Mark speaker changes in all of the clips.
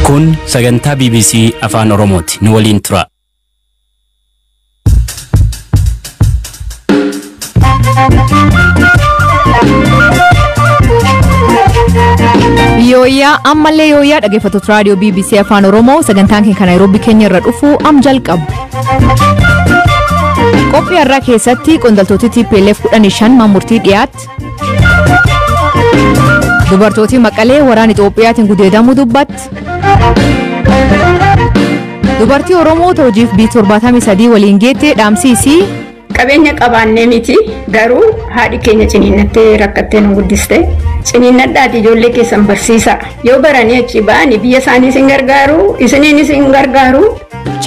Speaker 1: Kun sagantaa BBC Afaan Oromooti. Nu waliin tura.
Speaker 2: Yooyaa ammallee yooyaa dhaggeeffattoota raadiyoo BBC Afaan Oromoo sagantaan keenya Nairobi Kenya irra dhufu am jalqabu. Qophii har'aa keessatti qondaaltota TPLF 15 maamurtii dhiyaatti. Dubartooti Maqalee waraana Itoophiyaatiin gudeedamuu dubbatti. Dubartii Oromoo hojiif B73 waliin geettee dhaamsiisii.
Speaker 3: Qabeenya qabaannee miti garuu haadhi keenya ciniinnattee rakkattee nu guddiste ciniinnadhaati ijoollee keessan barsiisa yoo baranii achi ba'anii biyya isaanii isin gargaaru isiniin isin gargaaru.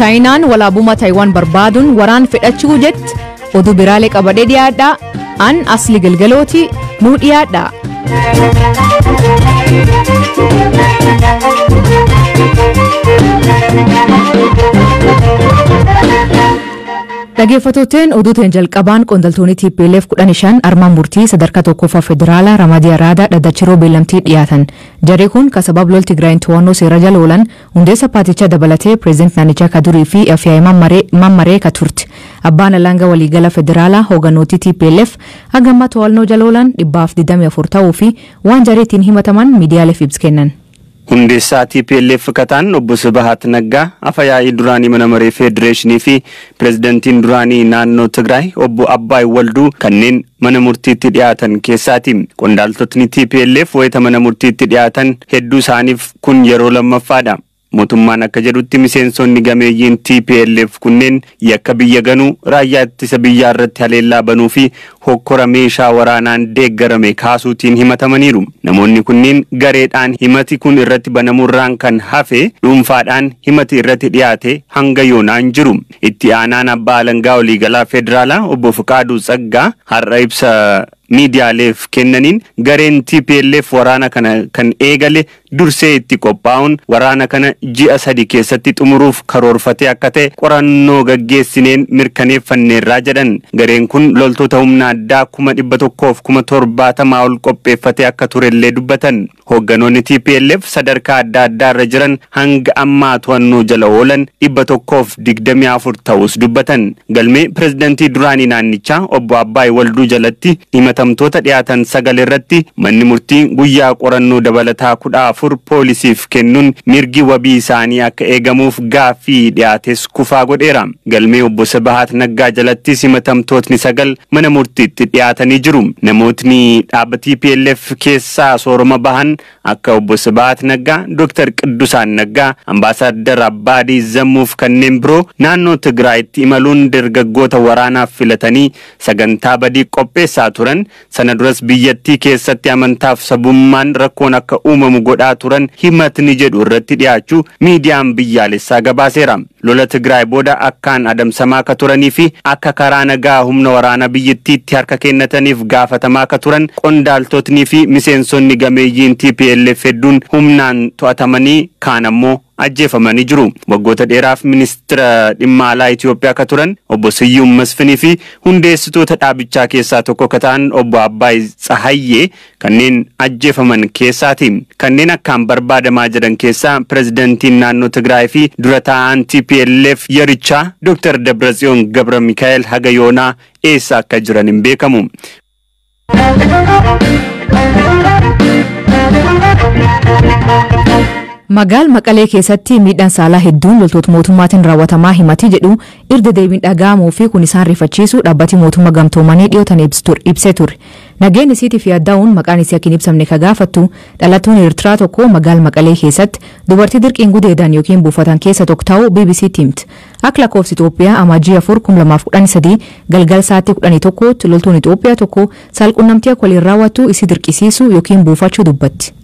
Speaker 2: Chaayinaan walaabummaa Taayiwaan barbaaduun waraan fedhachuu jetti oduu biraalee qabadee dhiyaadhaa an asli galgalooti nuu dhiyaadhaa. Dhaggeeffattoonni oduutiin jalqabaan qondaaltonni TPLF 15 armaan murtii sadarkaa tokkoffaa federaalaa Ramadii Araadaa dhadhachiroo beellamtii dhiyaatan. Jarri kun sababa lolti Tigraayin to'annoo seera jala oolan hundeessa paartichaa dabalatee pireezidant naannichaa Kadurii fi AFAAN mammaree ka turte. Abbaan alangaa waliigala federaalaa hoogganooti TPLF hagamma to'annoo jala oolan 124 ta'uu fi waan jariitiin himataman miidiyaaleef ibsa kennan.
Speaker 4: Hundeessaa TPLF kataan obbo Sibahat Naggaa Afyaa'ii duraanii mana maree Federeeshinii fi pireezidantiin duraanii naannoo Tigraay obbo Abbaay Walduu kanneen mana murtiitti dhiyaatan keessaati. Qondaaltotni TPLF wayita mana murtiitti dhiyaatan hedduu isaaniif kun yeroo lammaffaadha. Mootummaan akka jedhutti miseensonni gameeyyiin TPLF kunneen yakka biyya ganuu raayyaa ittisa biyyaa irratti haleellaa banuu fi hokkora meeshaa waraanaan deeggarame kaasuutiin himatamaniiru. Namoonni kunneen gareedhaan himati kun irratti banamuurraan kan hafe dhuunfaadhaan himati irratti dhiyaate hanga yoonaan jiru. Itti aanaan abbaa alangaa waliigalaa federaalaa obbo Fiqaaduu Tsaggaa har'a ibsa miidiyaaleef kennaniin gareen TPLF waraana kana kan eegale dursee itti qophaa'uun waraana kana ji'a 3 keessatti xumuruuf karoorfatee akka ta'e qorannoo gaggeessineen mirkaneeffanneerraa jedhan. Gareen kun loltoota humna addaa 170,070 ol qopheeffatee akka turellee dubbatan. Hoogganoonni TPLF sadarkaa adda addaa irra jiran hanga ammaa to'annoo jala oolan 124 ta'us dubbatan. Galmee pireezidantii duraanii naannichaa obbo Abbaay Walduu jalatti himatamtoota dhiyaatan 9 irratti manni murtii guyyaa qorannoo dabalataa 14 poolisiif kennuun mirgi wabii isaanii akka eegamuuf gaaffii dhiyaates kufaa godheera. Galmee obbo Sibahat Naggaa jalatti himatamtootni 9 mana murtiitti dhiyaatanii jiru. Namootni dhaaba TPLF keessaa sooroma bahan akka obbo Sibahat Naggaa, Dr. Qiddusaan Naggaa, Ambaasaadder Abbaadii Zammuuf kanneen biroo naannoo Tigraayitti imaluun dargaggoota waraanaaf filatanii sagantaa badii qopheessaa turan. Sana duras biyyattii keessatti amantaaf sabummaan rakkoon akka uumamu godhaa turan himatni jedhu irratti dhiyaachuu miidiyaan biyyaalessaa gabaaseera. Lola Tigraay booda akkaan adamsamaa ka turanii fi akka karaa nagaa humna waraana biyyattiitti harka kennataniif gaafatamaa ka turan qondaaltotni fi miseensonni gameeyyiin TPLF hedduun humnaan to'atamanii kaan ammoo ajjeefamanii jiru. Waggoota dheeraaf ministeera dhimma alaa Itoophiyaa ka turan obbo Siyyuum Masfinii fi hundeessitoota dhaabichaa keessaa tokko ka ta'an obbo Abbaay Tsahayyee kanneen ajjeefaman keessaati. Kanneen akkaan barbaadamaa jiran keessaa pireezidantiin naannoo Tigraay fi dura taa'aan TPLF yerichaa Dr. Dabratsiyoon Gabra Mikaa'el haga yoonaa eessa akka jiran hin beekamu.
Speaker 2: Magaal Maqalee keessatti miidhaan saalaa hedduun loltoota mootummaatiin raawwatamaa himati jedhu irda deebiin dhaga'amuu fi kun isaan rifachiisu dhaabbati mootummaa gamtoomanii dhiyootan ibsee ture. Nageenyi isiitiif yaaddaa'uun maqaan isii akka hin ibsamne ka gaafattu dhalattuun Eertiraa tokko Magaal Maqalee keessatti dubartii dirqiin gudeedan yookiin buufatan keessa tokko ta'uu BBC himte. Akka lakkoofsa Itoophiyaa amajjii 4 2013 galgala sa'aatii 11tti loltuun Itoophiyaa tokko saalqunnamtii akka waliin raawwatu isii dirqisiisu yookiin buufachuu dubbatti.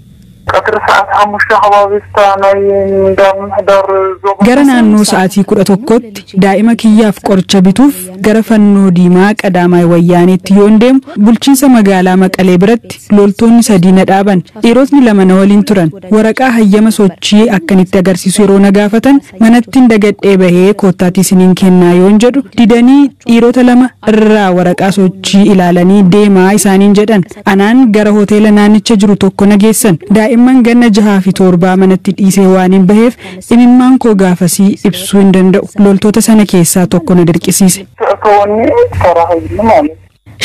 Speaker 5: Gara naannoo sa'aatii 11tti daa'ima kiyyaaf qoricha bituuf gara fannoo diimaa qadaamaa wayyaaniitti yoon deemu bulchiinsa magaalaa Maqalee biratti loltoonni 3 na dhaaban. Dhiirotni 2 na waliin turan. Waraqaa hayyama sochii akkanitti agarsiisu yeroo na gaafatan manattiin dagadhee bahee koottaatti isiniin kennaa yoon jedhu didanii dhiirota 2 irraa waraqaa sochii ilaalanii deemaa isaaniin jedhan. Anaan gara hoteela naannicha jiru tokko na geessan. daa'imman ganna 6 fi 7 manatti dhiisee waan hin baheef imimmaan koo gaafasii ibsuu hin danda'u. Loltoota sana keessaa tokko na dirqisiise.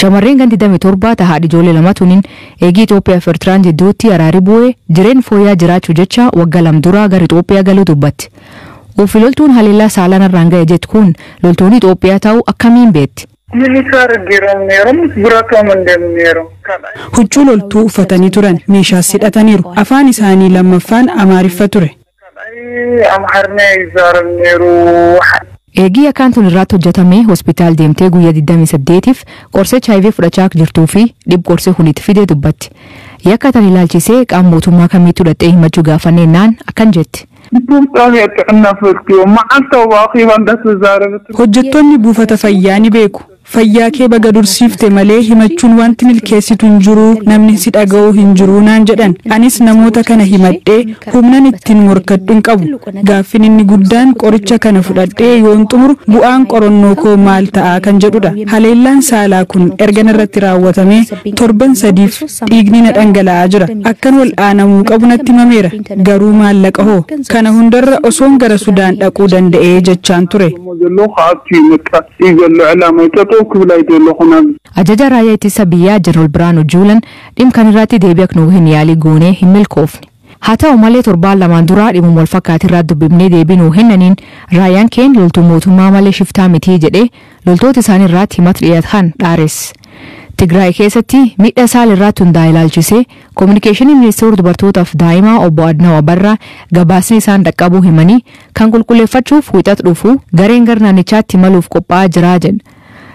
Speaker 2: Shamarreen ganti 27 haadha ijoollee lama tuniin eegii Itoophiyaa fi Eertiraan jidduutti araarri bu'ee jireen fooyya'aa jiraachuu jecha waggaa 2 dura gara Itoophiyaa galuu dubbatti. Ofii loltuun haleellaa saalaan irraan ga'e jettu kun loltoonni Itoophiyaa ta'uu akkamiin beekti?
Speaker 5: Huccuu loltuu uffatanii turan, meeshaas hidhataniiru. Afaan isaanii lammaffaan Amaariffa ture.
Speaker 2: Eegii akkaan tun irratti hojjetamee hospitaal deemtee guyyaa 28f qorsicha HIV fudhachaa jirtuu fi qorsi kun itti fidee dubbatti. Yakka tan ilaalchisee qaama mootummaa kamiitu dhaqxee himachuu gaafannaan akkan jetti.
Speaker 5: Hojjettoonni buufata fayyaa ni beeku. Fayyaa kee baga dursiifte malee himachuun wanti milkeessitu hin jiru, namni si dhaga'u hin jiru naan jedhan. Anis namoota kana himadhee humnan ittiin morkadhu hin qabu. Gaaffiin inni guddaan qoricha kana fudhadhee yoon xumuru bu'aan qorannoo koo maal ta'a kan jedhudha. Haleellaan saalaa kun erga irratti raawwatamee torban 3f dhiigni na dhangala'aa jira. Akkan wal aanamuu qabu natti himameera. Garuu maallaqa hoo? Kana hundarra osoon gara Sudaan dhaquu danda'ee jechaan ture.
Speaker 2: Ajaja raayyaa ittisa biyyaa Jeneraal Biraanuu Juulan dhimma kana irratti deebii akka nuuf hin yaalii goonee hin milkoofne. Haa ta'u malee torbaan lamaan dura dhimma wal fakkaatu irratti dubbifnee deebii nuu kennaniin raayyaan keenya loltuu mootummaa malee shiftaa mitii jedhee loltoota isaanii irratti himata dhiyeessan dhaares. Tigraay keessatti miidhaa saala irratti hundaa'e ilaalchisee kominikeeshinii ministeera dubartootaaf daa'imaa obbo Adnaa Wabarraa gabaasni isaan dhaqqabuu himanii kan qulqulleeffachuuf wixatu dhufu gareen gara naannichaatti imaluuf qophaa'aa jira jedhan.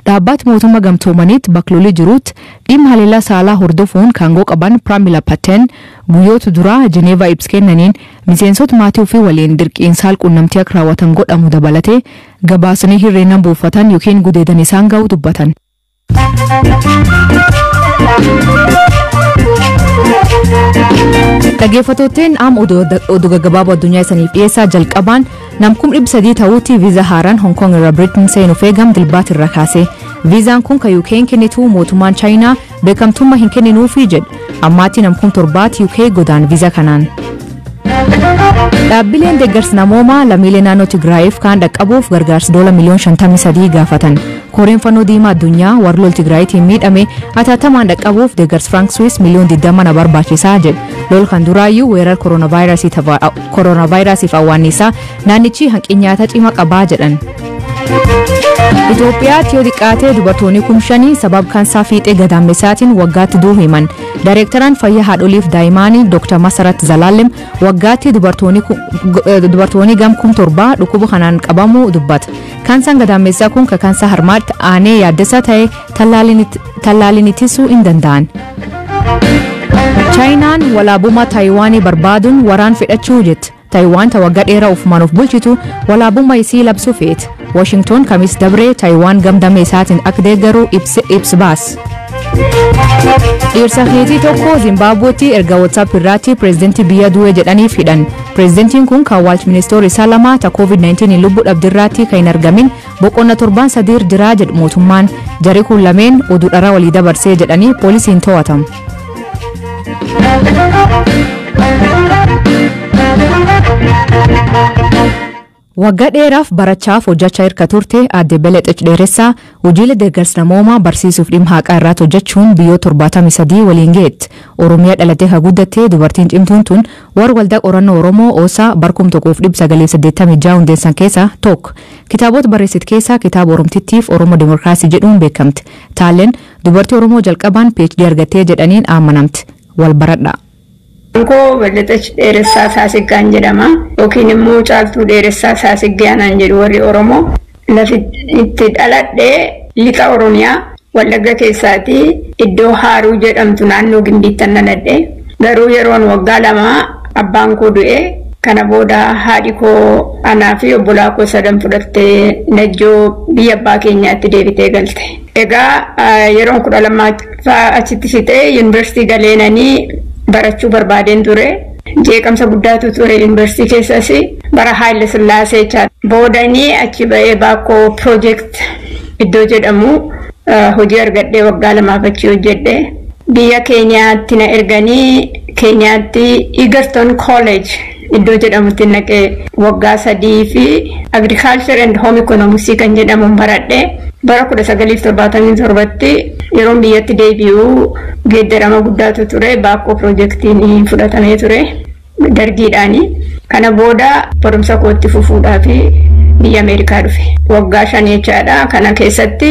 Speaker 2: Dhaabbati mootummaa gamtoomaniitti bakloolii jiruutti dhimma haleellaa saalaa hordofuun kaangoo qaban Pramila Patten guyyoota duraa Jineevaa ibsa kennaniin miseensota maatii ofii waliin dirqiin saal quunnamtii akka raawwatan godhamu dabalatee gabaasanii hirreenan buufatan yookiin gudeedan isaan ga'u dubbatan. Dhaggeeffattootni oduu gaggabaaboo addunyaa isaniif dhiyeessaa jalqabaan namkum 300 ta'uutti viizaa haaraan Hong Kong irraa Biritiin seenuuf eegam dilbaat irra kaase. Viizaan kun kan UK kennitu mootummaan Chaayinaa beekamtummaa hin kenninuufi jedha. Ammaatti namkum 7 UK godaan viizaa kanaan. Dhaabbileen deeggarsa namoomaa lammiilee naannoo Tigraayiif kaan dhaqqabuuf gargaarsa $53 miliyoona gaafatan. Koreen fannoo diimaa addunyaa warra lol Tigraayitiin miidhame atattamaan dhaqqabuuf deeggarsa Frank Swiss miliyoona 20 barbaachisaa jedha. Lol kan duraayyuu weerar kooronaavaayirasiif awwaannisaa naannichi hanqina nyaataa cimaa qabaa jedhan. Itoophiyaatti yoo xiqqaatee dubartoonni 5,000 sababa kaansaa fiixee gadaamessaatiin waggaatti du'uu himan. Daayirektaraan fayyaa haadholiif daa'immanii Dr. Masarat Zalaalem waggaatti dubartoonni gam 7,000 dhukkuba kanaan qabamuu dubbata. Kaansaan gadaamessaa kun ka kaansaa harmaatti aanee yaaddessaa ta'e tallaaliin ittisuu hin danda'an. Chaayinaan walaabummaa Taayiwaanii barbaaduun waraan fedhachuu jetti. Taayiwaan waggaa dheeraa ufumaan of bulchitu walaabummaa isii labsuu feete. Washington kamis dabree Taayiwaan gamdamee isaatiin akka deeggaru ibsa baase. Dhiirsa keetii tokko Zimbaabuweetti erga WhatsApp irratti pireezidantii biyya du'e jedhaniif hidhan. Pireezidantiin kun kan waalchi ministeera isaa lama ta COVID-19 lubbuu dhabdirratti kan hin argamin boqonna 7 jira jedhu mootummaan. Jarri kun lameen oduu dharaa walii dabarsee jedhanii poolisiin to'atamu. Waggaa dheeraaf barachaaf hojjechaa hirka turte aadde Beleexech Dheeressaa hojiilee deeggarsa namoomaa barsiisuuf dhimma haqaa irratti hojjechuun biyyoota 73 waliin geetti. Oromiyaa dhalattee haa guddattee dubartiin cimtuun tun warra waldaa qorannoo Oromoo Oosaa barkum 1986 hundeessan keessaa tokko. Kitaabota barreessite keessaa kitaaba Oromtittiif Oromoo Dimookiraasii jedhuun beekamte. Taalleen dubartii Oromoo jalqabaan PhD argattee jedhaniin amanamte. Wal baradha.
Speaker 3: Ko Beleexech Dheeressaa Saasiggaan jedhama yookiin immoo Caaltuu Dheeressaa Saasiggaanaan jedhu warri Oromoo. Lafi itti dhaladhee lixa Oromiyaa Wallagga keessaati iddoo Haaruu jedhamtu naannoo Gimbiittan dhaladhee garuu yeroon waggaa 2 abbaan koo du'e kana booda haadhi koo anaa fi obbolaa koo 3 fudhattee Najjoo biyya abbaa keenyaatti deebitee galte. Egaa yeroon 12 achitti fixee yuunivarsiitii galeenanii barachuu barbaadeen ture. Jeeqamsa guddaatu ture yuunivarsiitii keessas bara Haayile Sillaasee boodanii achi ba'ee baakoo piroojeekt iddoo jedhamu hojii argadhee waggaa 2 achi hojjedhe. Biyya keenyaatti na erganii Keenyaatti Egerton College iddoo jedhamutti naqee waggaa 3 fi Agriculture and Home Economics kan jedhamuun baradhee bara 1977tti yeroo biyyatti deebi'uu geeddarama guddaatu ture. Baakoo piroojeektiin fudhatamee ture dargiidhaani. Kana booda barumsa kootti fufuudhaa fi biyya Ameerikaa dhufe. Waggaa 5 jechaadha. Kana keessatti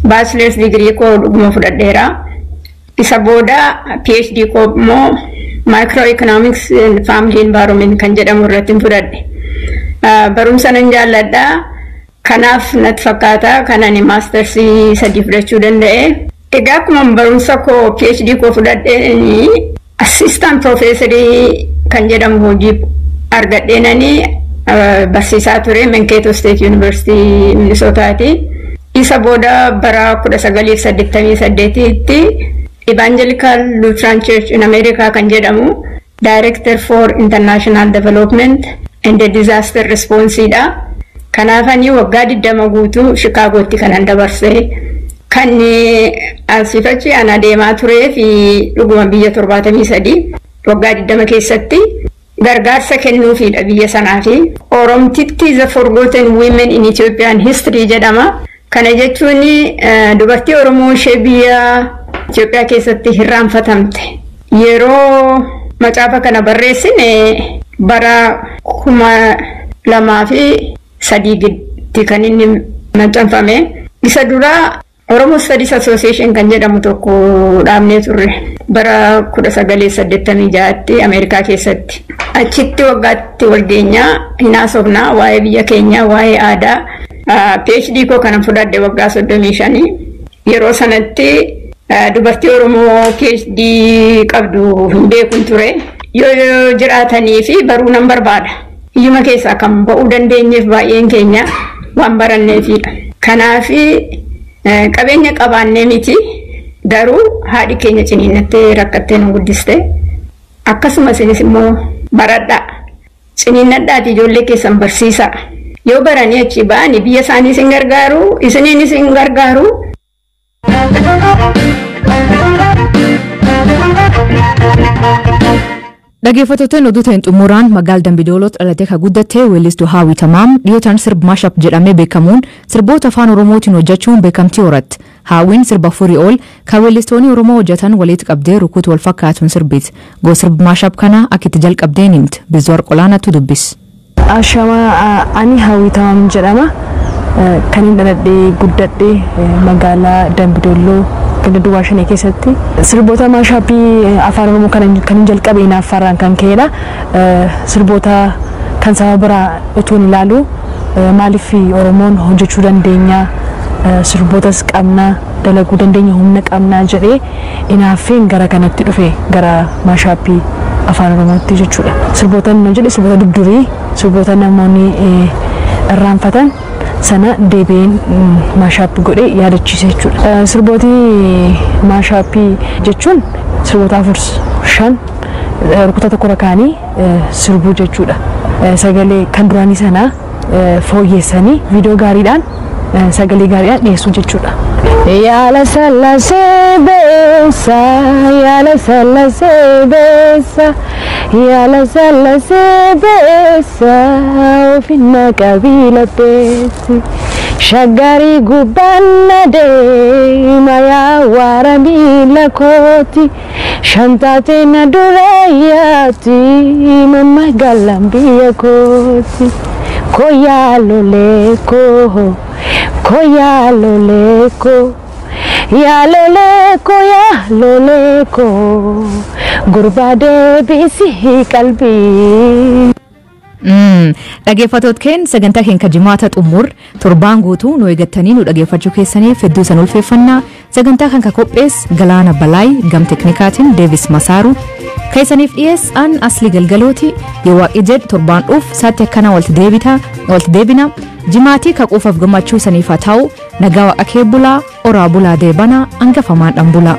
Speaker 3: bachelor's degree koo dhuguma fudhadheera. Isa booda PhD koo immoo microeconomics and family environment kan jedhamu irratti fudhadhe. Barumsa nan jaalladha. Kanaaf natti fakkaata kanani master's 3 fudhachuu danda'e. Egaa akkuma barumsa koo PhD koo fudhadheen assistant professor kan jedhamu hojii argadheenani barsiisaa ture Mankato State University Minnesotaati. Isa booda bara 1988tti Evangelical Lutheran Church in America kan jedhamu Director for International Development and the Disaster Response dha. Kanaafani waggaa 20 guutuu Chicagotti kanan dabarse. Kan asifachi ana deemaa turee fi dhuguma biyya 73 waggaa 20 keessatti gargaarsa kennuufiidha biyya sanaafi. Oromtitti the Forgotten Women in Ethiopian History jedhama. Kana jechuun dubartii Oromoo ishee biyya Itoophiyaa keessatti hirraanfatamte. Yeroo macaafa kana barreessine bara 2003 giddii kan inni maxxanfame. Isa dura Oromo Studies Association kan jedhamu tokko dhaabnee turre bara 1986tti Ameerikaa keessatti. Achitti waggaatti walgeenyaa hinaasofnaa waa'ee biyya keenyaa waa'ee aadaa. PhD koo kana fudhadhe waggaa 35. Yeroo sanatti dubartii Oromoo PhD qabdu hin beekun ture. Yoo jiraatanii fi baruu nan barbaada. Hiyyuma keessaa kan ba'uu dandeenyeef baay'een keenya waan baranneefidha. Kanaaf qabeenya qabaannee miti garuu haadhi keenya ciniinnattee rakkattee nu guddiste. Akkasumas isinis immoo baradhaa. Ciniinnadhaati ijoollee keessan barsiisaa. Yoo baranii achi ba'anii biyya isaanii isin gargaaru, isiniinis isin gargaaru.
Speaker 2: Dhaggeeffattoonni oduu ta'een xumuraan magaalaa Dambidoolootti dhalatee kan guddatte weellistuu Haawii Tamaam dhiyootaan sirba Maashap jedhamee beekamuun sirboota afaan Oromootiin hojjechuun beekamtii horatti. Haawiin sirba furii ol kan weellistoonni Oromoo hojjetan walitti qabdee rukutu wal fakkaatuun sirbiti. Goo sirba Maashap kana akka itti jalqabdeen himti. Bizoor Qolaanatu dubbis.
Speaker 6: Ashama ani Haawii Tamaam jedhama. Kan hin dhaladhee guddadhee magaalaa Dambidooloo ganda duwwaa shanii keessatti sirboota Maashaappii afaan Oromoo kan jalqabe Affaarraan kan ka'edha. Sirboota kan saba biraa utuu hin ilaalu maaliif Oromoon hojjechuu dandeenya sirbootas qabna dalaguu dandeenya humna qabna jedhee inaaffeen gara kanatti dhufe gara Maashaappii afaan Oromootti jechuudha. Sirboota nan jedhe sirboota dubdurii sirboota namoonni irraanfatan sana deebiin Maashaappii godhee yaadachiise jechuudha. Sirbooti Maashaappii jechuun sirboota 4-5 rukutaa tokko rakaanii sirbuu jechuudha. Sagalee kan duraanii sana fooyyeessanii viidiyoo gaariidhaan sagalee gaariidhaan dhiyeessuu jechuudha. Yaala sallasee beessa yaala sallasee beessa yaala sallasee beessa ofinna qabila beessi shaggarii gubbaanna deema yaa waara miila kooti shantaatee na durayaati mamma gallan biyya kooti koyaa loleekoo koyaa loleekoo yaa loleekoo yaa loleekoo gurbaa deebisii qalbii.
Speaker 2: Dhaggeeffattoota keenya sagantaa keenya jimaata xumur torbaan guutuu nu eeggattanii nu dhaggeeffachuu keessaniif hedduu san ulfeeffannaa. Sagantaa kan qopheesse Galaana Balaay gam teknikaatiin Deevis Masaaru keessaniif dhiyeessan Aslii Galgalooti yoo waaqni jedhe torbaan dhuuf saatti akkana walitti deebina jimaatii kaquufaaf gammachuu saniif haa ta'u nagaa waaqa kee bulaa oraa bulaa deebana hangafamaan dhan bulaa.